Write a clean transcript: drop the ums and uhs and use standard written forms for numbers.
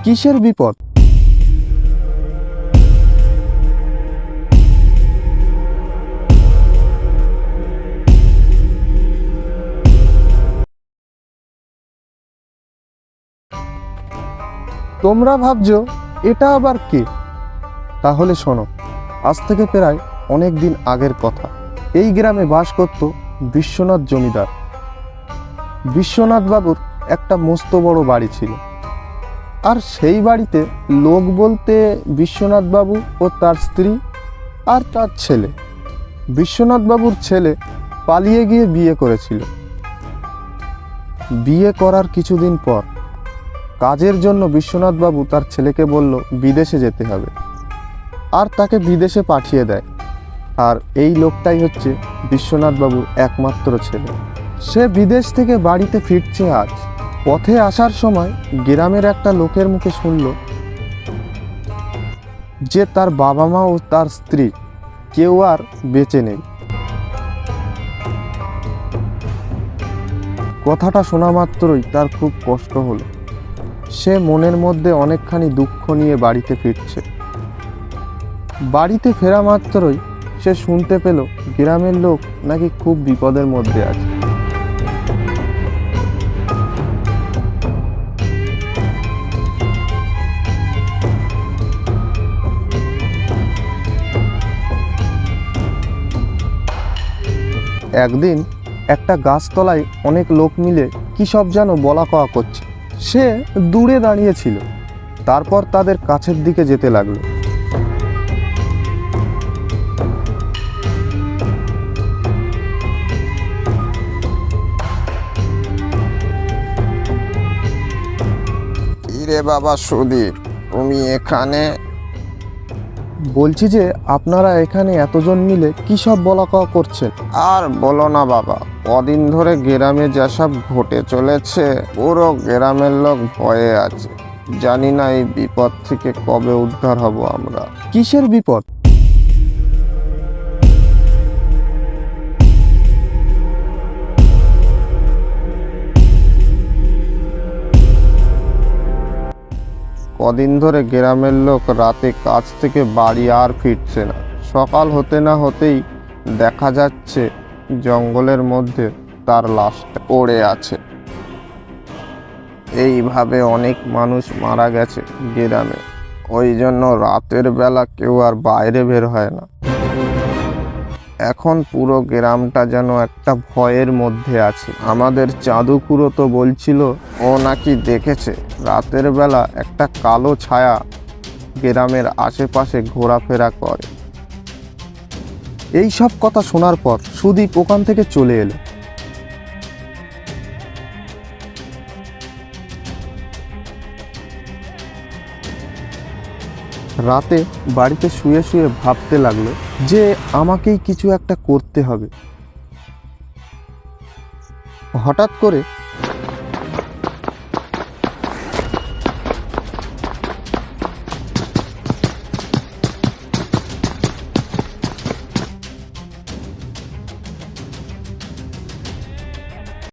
কিসের বিপদ? তোমরা ভাবছো এটা আবার কে? তাহলে শোনো, আজ থেকে প্রায় অনেক দিন আগের কথা। এই গ্রামে বাস করত বিশ্বনাথ জমিদার। বিশ্বনাথ বাবুর একটা মস্ত বড় বাড়ি ছিল, আর সেই বাড়িতে লোক বলতে বিশ্বনাথ বাবু ও তার স্ত্রী আর তার ছেলে। বিশ্বনাথ বাবুর ছেলে পালিয়ে গিয়ে বিয়ে করেছিল। বিয়ে করার কিছুদিন পর কাজের জন্য বিশ্বনাথ বাবু তার ছেলেকে বলল বিদেশে যেতে হবে, আর তাকে বিদেশে পাঠিয়ে দেয়। আর এই লোকটাই হচ্ছে বিশ্বনাথ বাবুর একমাত্র ছেলে। সে বিদেশ থেকে বাড়িতে ফিরছে আজ। পথে আসার সময় গ্রামের একটা লোকের মুখে শুনল যে তার বাবা মা ও তার স্ত্রী কেউ আর বেঁচে নেই। কথাটা শোনা মাত্রই তার খুব কষ্ট হলো। সে মনের মধ্যে অনেকখানি দুঃখ নিয়ে বাড়িতে ফিরছে। বাড়িতে ফেরা মাত্রই সে শুনতে পেল গ্রামের লোক নাকি খুব বিপদের মধ্যে আছে। একদিন একটা গাছতলায় অনেক লোক মিলে কী সব যেন বলা কওয়া করছে। সে দূরে দাঁড়িয়েছিল, তারপর তাদের কাছের দিকে যেতে লাগলো। রে বাবা সুদীপ, তুমি এখানে? বলছি যে আপনারা এখানে এতজন মিলে কী সব বলা কওয়া করছেন? আর বলো না বাবা, কদিন ধরে গ্রামে যেসব ঘটে চলেছে, পুরো গ্রামের লোক ভয়ে আছে। জানি না এই বিপদ থেকে কবে উদ্ধার হব আমরা। কিসের বিপদ? কদিন ধরে গ্রামের লোক রাতে কাজ থেকে বাড়ি আর ফিরছে না। সকাল হতে না হতেই দেখা যাচ্ছে জঙ্গলের মধ্যে তার লাশটা পড়ে আছে। এইভাবে অনেক মানুষ মারা গেছে গ্রামে, ওই জন্য রাতের বেলা কেউ আর বাইরে বের হয় না। এখন পুরো গ্রামটা যেন একটা ভয়ের মধ্যে আছে। আমাদের চাঁদু খুড়ো তো বলছিল ও নাকি দেখেছে রাতের বেলা একটা কালো ছায়া গ্রামের আশেপাশে ঘোরাফেরা করে। এই সব কথা শোনার পর সুদীপ ওখান থেকে চলে এলো। রাতে বাড়িতে শুয়ে শুয়ে ভাবতে লাগলো যে আমাকেই কিছু একটা করতে হবে। হঠাৎ করে